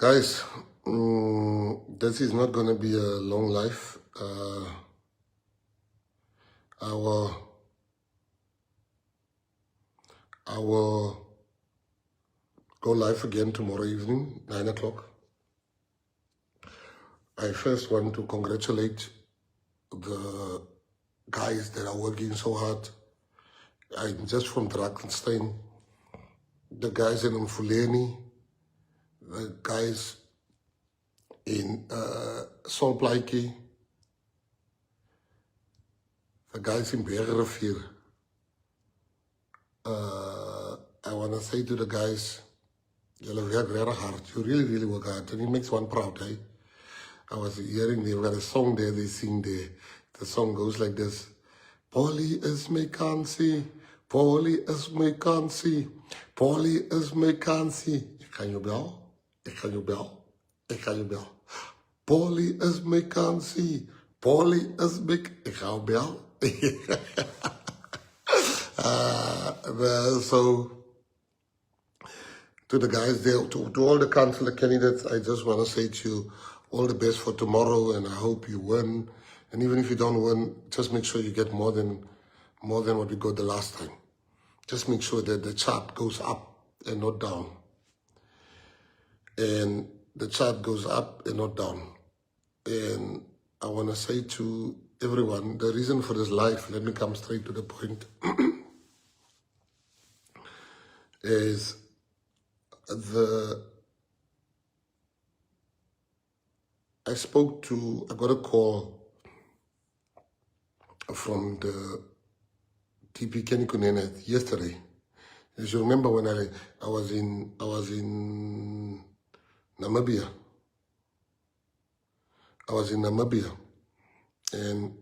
Guys, this is not going to be a long life. I will go live again tomorrow evening, 9 o'clock. I first want to congratulate the guys that are working so hard. I'm just from Drakenstein. The guys in Upholding, the guys in Solplaatjie, the guys in Bergrivier. I want to say to the guys, you work very hard. You really work hard. And it makes one proud, eh? I was hearing they've got a song there, they sing there. The song goes like this. Polly is Mckenzie, Polly is Mckenzie, Polly is Mckenzie. Ik ga je bel, ik ga je bel, ik ga je bel. Polly is Mckenzie, Polly is ik ga je bel. So, to the guys there, to all the councillor candidates, I just want to say to you, all the best for tomorrow, and I hope you win. And even if you don't win, just make sure you get more than what we got the last time. Just make sure that the chart goes up and not down. And the chart goes up and not down. And I want to say to everyone, the reason for this live, let me come straight to the point, is I got a call from the TP Kenny Kunene yesterday. As you remember when I was in Namibia. I was in Namibia, and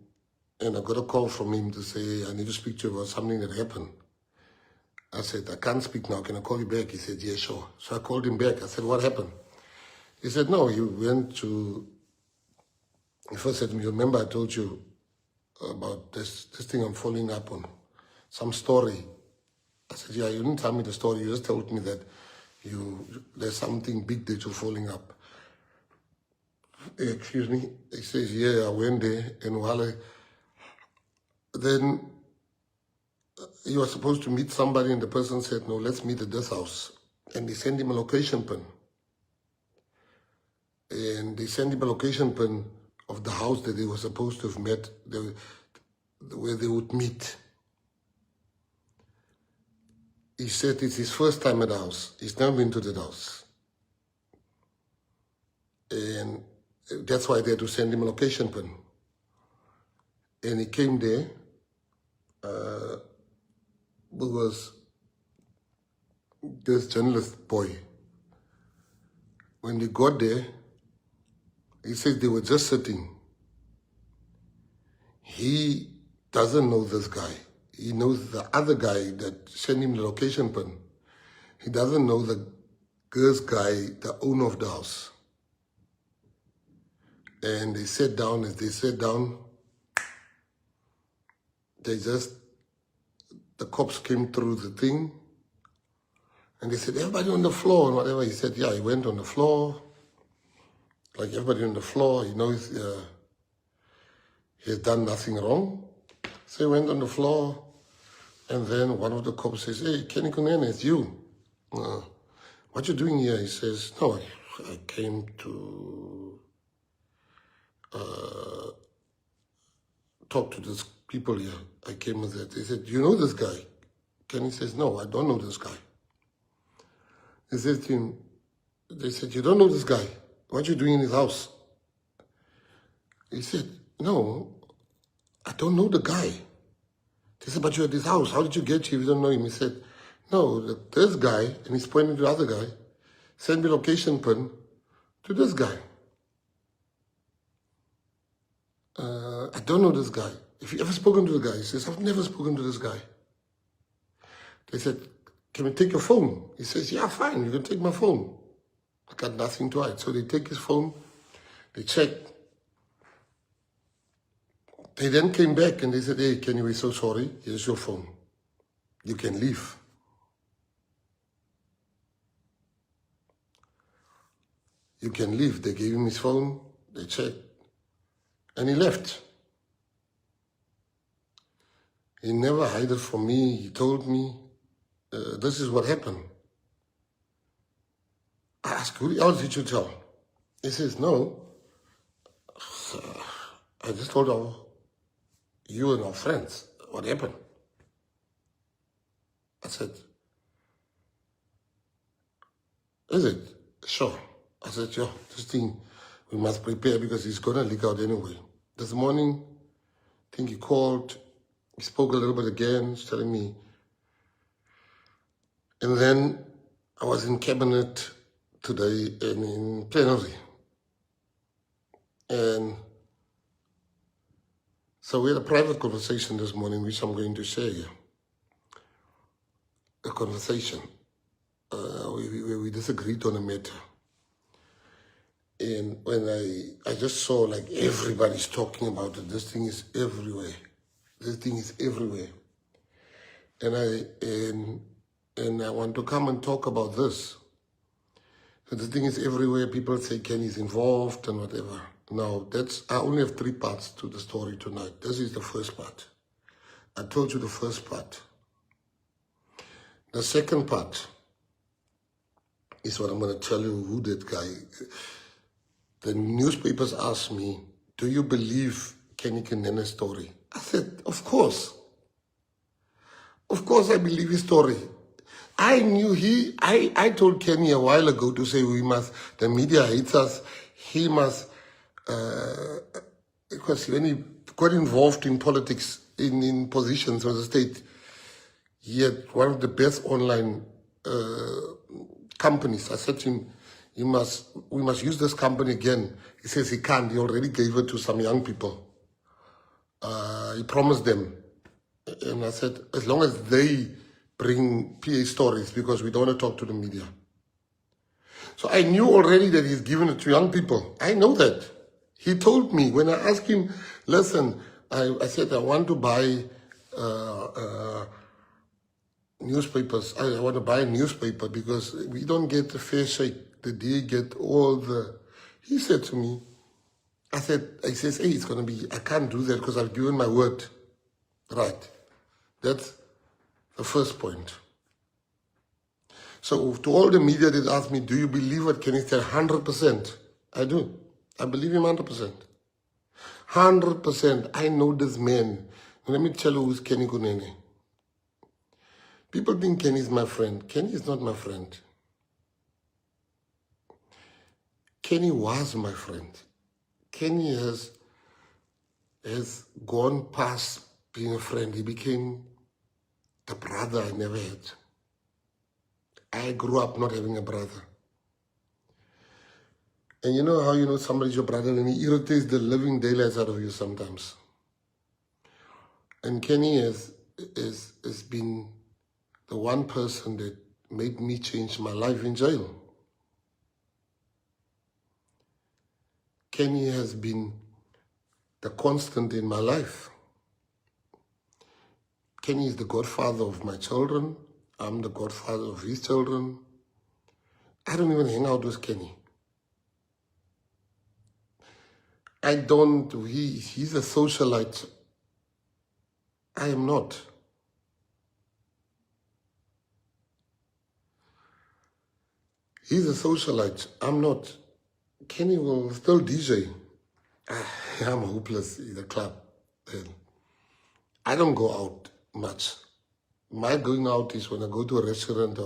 I got a call from him to say, I need to speak to you about something that happened. I said, I can't speak now, can I call you back? He said, yeah, sure. So I called him back. I said, what happened? He said, no, he went to, he first said to me, remember I told you about this thing I'm following up on, some story. I said, yeah, you didn't tell me the story, you just told me that there's something big that you're following up. Excuse me. He says, yeah, I went there, and then he was supposed to meet somebody, and the person said, no, let's meet at this house. And they sent him a location pin. And they sent him a location pin of the house that they were supposed to have met, where they would meet. He said it's his first time at the house. He's never been to the house. And that's why they had to send him a location pin. And he came there, because this journalist boy, when they got there, he says they were just sitting. He doesn't know this guy. He knows the other guy that sent him the location pin. He doesn't know the girl's guy, the owner of the house. And they sat down. As they sat down, the cops came through the thing, and they said, everybody on the floor, and whatever. He said, yeah, he went on the floor, like everybody on the floor. He knows he has done nothing wrong. So he went on the floor, and then one of the cops says, hey, Kenny Kunene, it's you. What you doing here? He says, no, I came to talk to these people here. I came with that. They said, do you know this guy? Kenny says, no, I don't know this guy. They said to him, they said, you don't know this guy. What are you doing in his house? He said, no, I don't know the guy. They said, but you're at his house. How did you get here if you don't know him? He said, no, this guy, and he's pointing to the other guy, sent me location pin to this guy. I don't know this guy. If you ever spoken to the guy? He says, I've never spoken to this guy. They said, can we take your phone? He says, yeah, fine, you can take my phone. I got nothing to hide. So they take his phone, they check. They then came back and they said, hey, Kenny, we're so sorry. Here's your phone. You can leave. you can leave. They gave him his phone, they checked, and he left. He never hid it from me. He told me, this is what happened. I asked, who else did you tell? He says, no. I just told you and our friends what happened. I said, is it? Sure. I said, yeah, this thing, we must prepare because it's going to leak out anyway. This morning, I think he called, he spoke a little bit again, telling me. And then I was in cabinet today and in plenary. And so we had a private conversation this morning, which I'm going to share here. A conversation where we disagreed on a matter. And when I just saw like everybody's talking about it, this thing is everywhere. This thing is everywhere. And I want to come and talk about this. So the thing is everywhere. People say Kenny's involved and whatever. Now, I only have 3 parts to the story tonight. This is the first part. I told you the first part. The second part is what I'm going to tell you who that guy. The newspapers asked me, do you believe Kenny Kunene's story? I said, of course. Of course I believe his story. I knew I told Kenny a while ago to say the media hates us. He must, because when he got involved in politics, in positions with the state, he had one of the best online companies. I said to him, we must use this company again. He says he can't. He already gave it to some young people. He promised them. And I said, as long as they bring PA stories, because we don't want to talk to the media. So I knew already that he's given it to young people. I know that. He told me, when I asked him, listen, I said, I want to buy newspapers. I want to buy a newspaper because we don't get the fair shake. The day get all the... He said to me, I says, hey, it's going to be, I can't do that because I've given my word. Right. That's the first point. So to all the media that asked me, do you believe what Kenny said? 100%. I do. I believe him 100%. 100%. I know this man. Let me tell you who's Kenny Kunene. People think Kenny is my friend. Kenny is not my friend. Kenny was my friend. Kenny has gone past being a friend. He became the brother I never had. I grew up not having a brother. And you know how you know somebody's your brother and he irritates the living daylights out of you sometimes. And Kenny has been the one person that made me change my life in jail. Kenny has been the constant in my life. Kenny is the godfather of my children. I'm the godfather of his children. I don't even hang out with Kenny. He's a socialite. I am not. He's a socialite. I'm not. Kenny will still DJ. I'm hopeless in the club. I don't go out much. My going out is when I go to a restaurant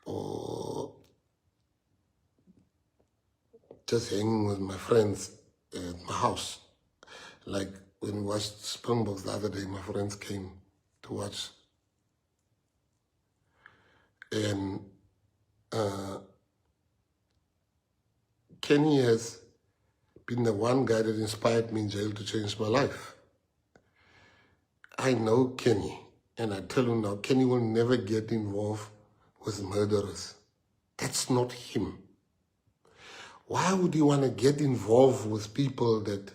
or just hanging with my friends at my house. Like when we watched Springboks the other day, my friends came to watch. And Kenny has been the one guy that inspired me in jail to change my life. I know Kenny, and I tell you now, Kenny will never get involved with murderers. That's not him. Why would you want to get involved with people that...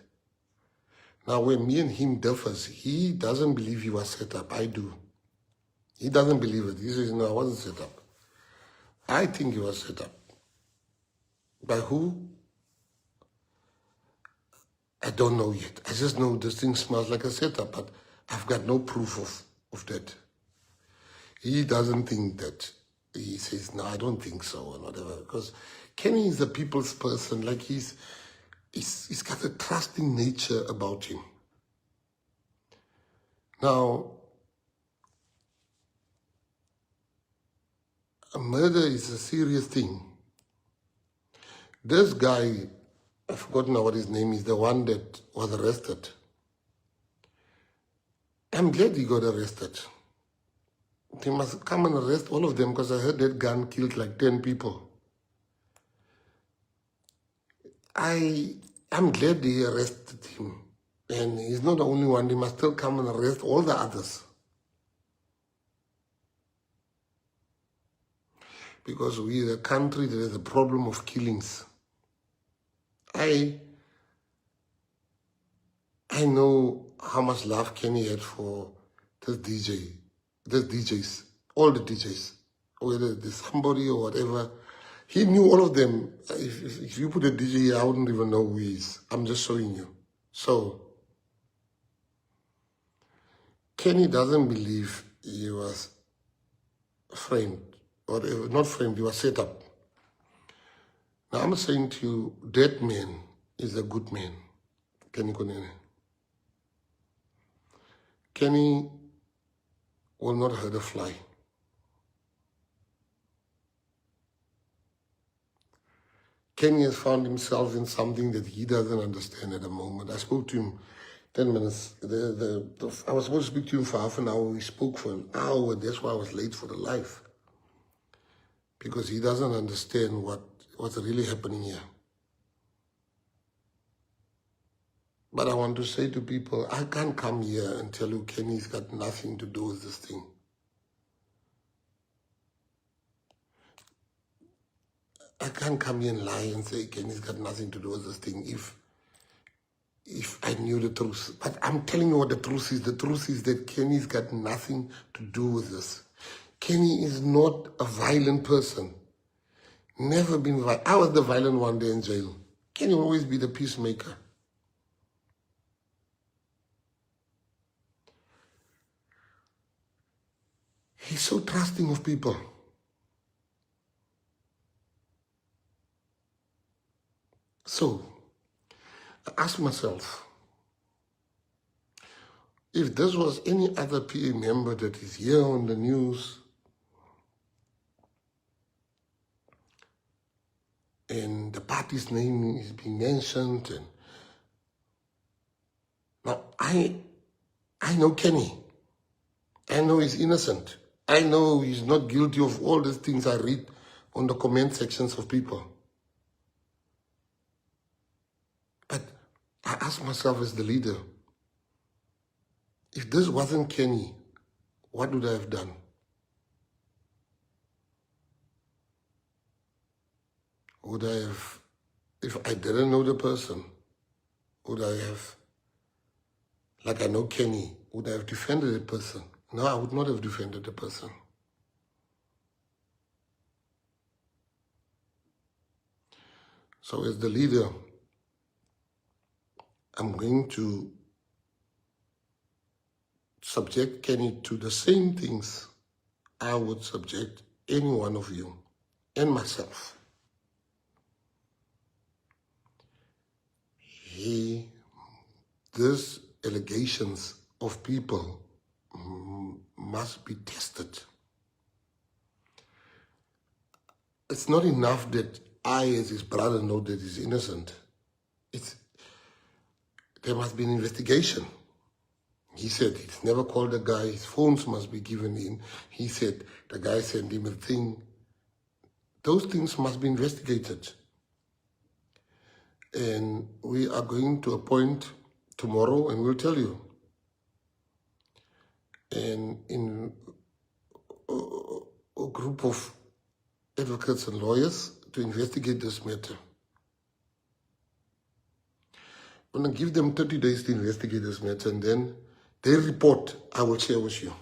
Now, when me and him differs, he doesn't believe he was set up. I do. He doesn't believe it. He says, no, I wasn't set up. I think he was set up. By who? I don't know yet. I just know this thing smells like a setup, but I've got no proof of that. He doesn't think that. He says, no, I don't think so, or whatever. Because Kenny is a people's person. Like he's got a trusting nature about him. Now, a murder is a serious thing. This guy, I've forgotten now what his name is, the one that was arrested. I'm glad he got arrested. They must come and arrest all of them because I heard that gun killed like 10 people. I'm glad they arrested him. And he's not the only one. They must still come and arrest all the others. Because we're a country that has a problem of killings. I know how much love Kenny had for this DJs, all the DJs, whether it's somebody or whatever. He knew all of them. If you put a DJ here, I wouldn't even know who he is. I'm just showing you. So, Kenny doesn't believe he was framed, or not framed, he was set up. Now I'm saying to you, that man is a good man, Kenny Kunene. Kenny will not hurt a fly. Kenny has found himself in something that he doesn't understand at the moment. I spoke to him 10 minutes. I was supposed to speak to him for half an hour. We spoke for an hour. That's why I was late for the live. Because he doesn't understand what's really happening here. But I want to say to people, I can't come here and tell you Kenny's got nothing to do with this thing. I can't come here and lie and say Kenny's got nothing to do with this thing if I knew the truth. But I'm telling you what the truth is. The truth is that Kenny's got nothing to do with this. Kenny is not a violent person. Never been violent. I was the violent one day in jail. Kenny will always be the peacemaker. He's so trusting of people. So, I asked myself, if this was any other PA member that is here on the news and the party's name is being mentioned, and now I know Kenny. I know he's innocent. I know he's not guilty of all these things I read on the comment sections of people. But I ask myself as the leader, if this wasn't Kenny, what would I have done? Would I have, if I didn't know the person, would I have, like I know Kenny, would I have defended the person? No, I would not have defended the person. So as the leader, I'm going to subject Kenny to the same things I would subject any one of you and myself. These allegations of people must be tested. It's not enough that I, as his brother, know that he's innocent. There must be an investigation. He said he's never called the guy. His phones must be given in. He said the guy sent him a thing. Those things must be investigated. And we are going to appoint tomorrow, and we'll tell you. And in a group of advocates and lawyers to investigate this matter. I'm going to give them 30 days to investigate this matter, and then their report I will share with you.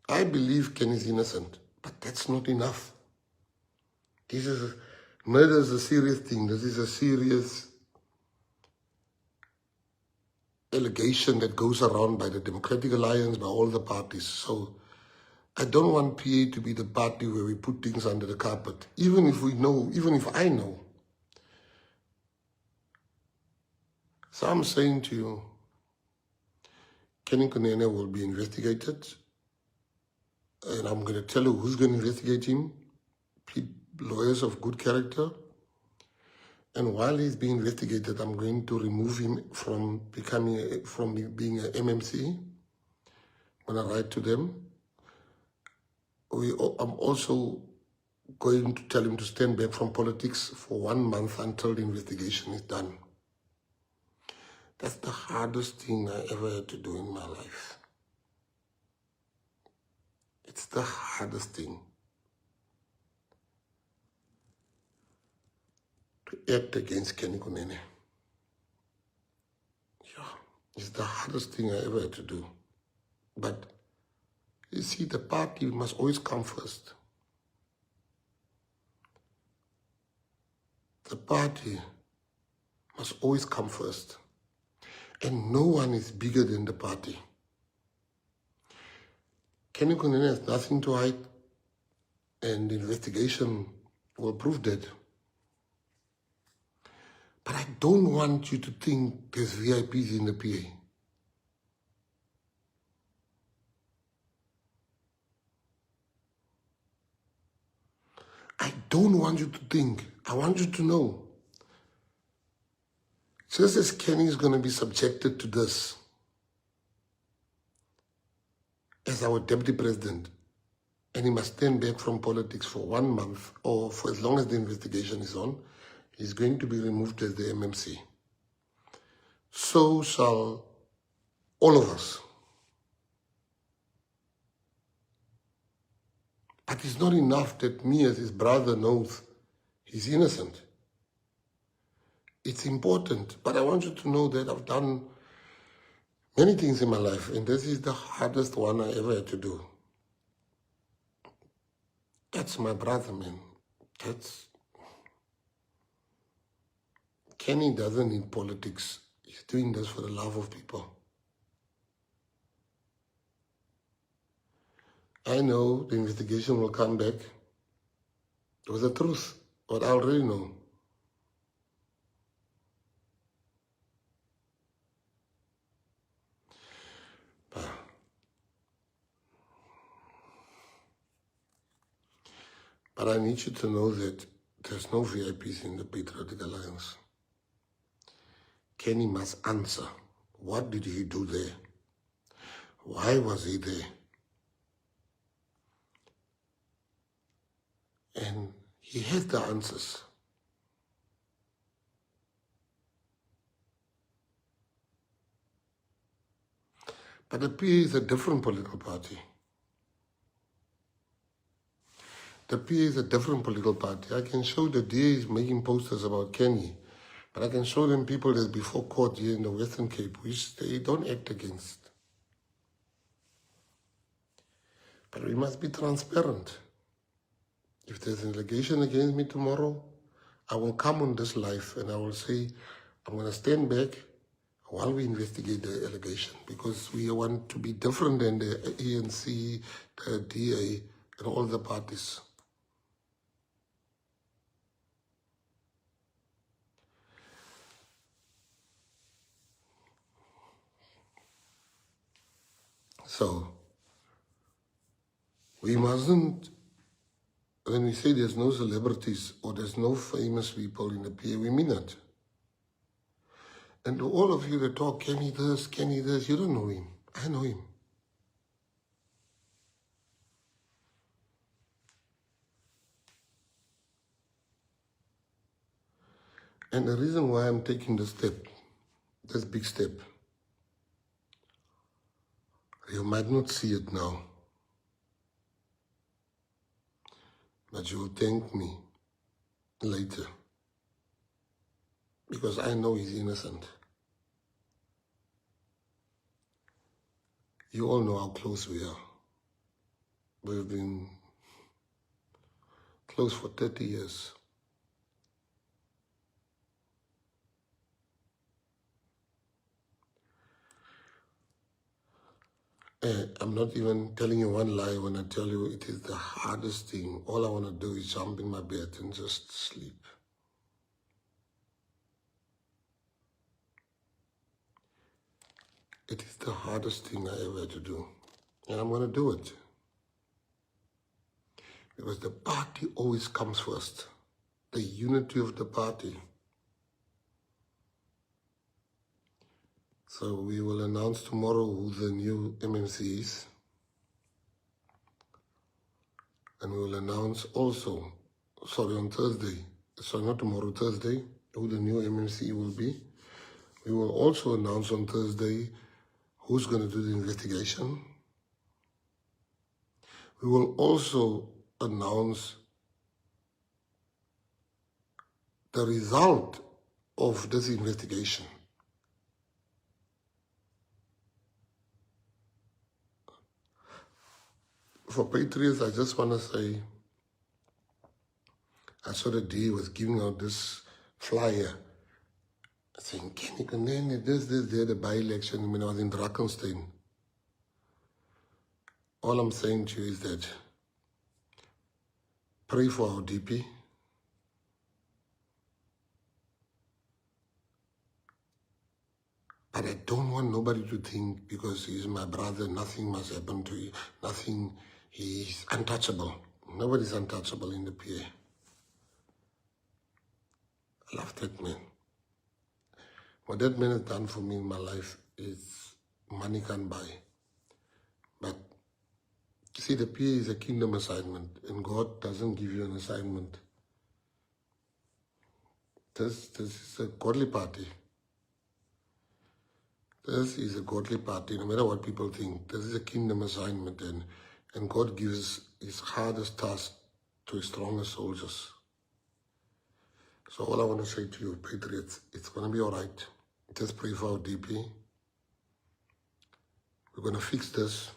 I believe Ken is innocent, but that's not enough. Murder is a serious thing. This is a serious allegation that goes around by the Democratic Alliance, by all the parties. So I don't want PA to be the party where we put things under the carpet. Even if we know, even if I know. So I'm saying to you, Kenny Kunene will be investigated. And I'm going to tell you who's going to investigate him. Lawyers of good character. And while he's being investigated, I'm going to remove him from being an MMC. I'm going to write to them. I'm also going to tell him to stand back from politics for 1 month until the investigation is done. That's the hardest thing I ever had to do in my life. It's the hardest thing. To act against Kenny Kunene. Yeah, it's the hardest thing I ever had to do. But you see, the party must always come first. The party must always come first. And no one is bigger than the party. Kenny Kunene has nothing to hide, and the investigation will prove that. But I don't want you to think there's VIPs in the PA. I don't want you to think. I want you to know. Just as Kenny is going to be subjected to this as our deputy president, and he must stand back from politics for 1 month or for as long as the investigation is on, he's going to be removed as the MMC. So shall all of us. But it's not enough that me as his brother knows he's innocent. It's important, but I want you to know that I've done many things in my life, and this is the hardest one I ever had to do. That's my brother, man. Kenny doesn't need politics. He's doing this for the love of people. I know the investigation will come back with the truth, but I already know. But I need you to know that there's no VIPs in the Patriotic Alliance. Kenny must answer. What did he do there? Why was he there? And he has the answers. But the PA is a different political party. The PA is a different political party. I can show the DA is making posters about Kenny, but I can show them people that's before court here in the Western Cape, which they don't act against. But we must be transparent. If there's an allegation against me tomorrow, I will come on this live and I will say, I'm going to stand back while we investigate the allegation, because we want to be different than the ANC, the DA, and all the parties. So, we mustn't, when we say there's no celebrities or there's no famous people in the PA, we mean it. And to all of you that talk, Kenny this, you don't know him. I know him. And the reason why I'm taking this step, this big step, you might not see it now, but you will thank me later, because I know he's innocent. You all know how close we are. We've been close. closed for 30 years. I'm not even telling you one lie when I tell you it is the hardest thing. All I want to do is jump in my bed and just sleep. It is the hardest thing I ever had to do. And I'm going to do it. Because the party always comes first. The unity of the party. So we will announce tomorrow who the new MMC is. And we will announce also, on Thursday, not tomorrow, Thursday, who the new MMC will be. We will also announce on Thursday who's going to do the investigation. We will also announce the result of this investigation. For Patriots, I just want to say, I saw the D was giving out this flyer saying, Kenny Kunene, this, the by-election when I was in Drakenstein. All I'm saying to you is that pray for our DP. But I don't want nobody to think because he's my brother, nothing must happen to you, nothing, he's untouchable. Nobody's untouchable in the PA. I love that man. What that man has done for me in my life is money can't buy. But you see, the PA is a kingdom assignment, and God doesn't give you an assignment. This is a godly party. This is a godly party, no matter what people think. This is a kingdom assignment, and God gives his hardest task to his strongest soldiers. So all I want to say to you, Patriots, it's going to be all right. Just pray for our DP. We're going to fix this.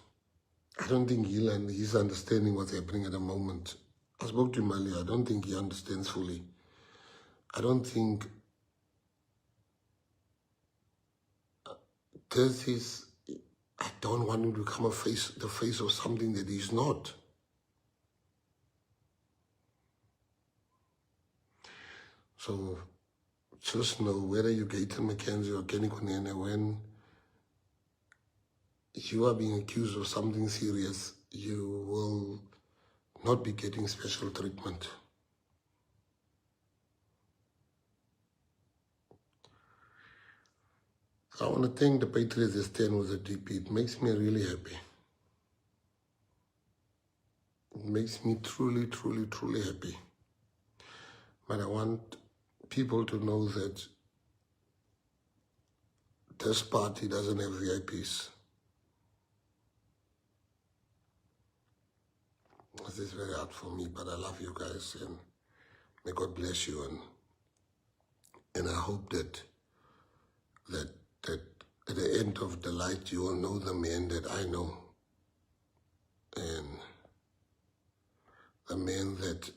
I don't think he's understanding what's happening at the moment. I spoke to him earlier. I don't think he understands fully. I don't think this is, I don't want him to become the face of something that he's not. So just know, whether you Gayton, Mckenzie or Kenny Kunene, when you are being accused of something serious, you will not be getting special treatment. I want to thank the Patriots that stand with the DP. It makes me really happy. It makes me truly, truly, truly happy. But I want people to know that this party doesn't have VIPs. This is very hard for me, but I love you guys, and may God bless you. And I hope that at the end of the light, you will know the man that I know, and the man that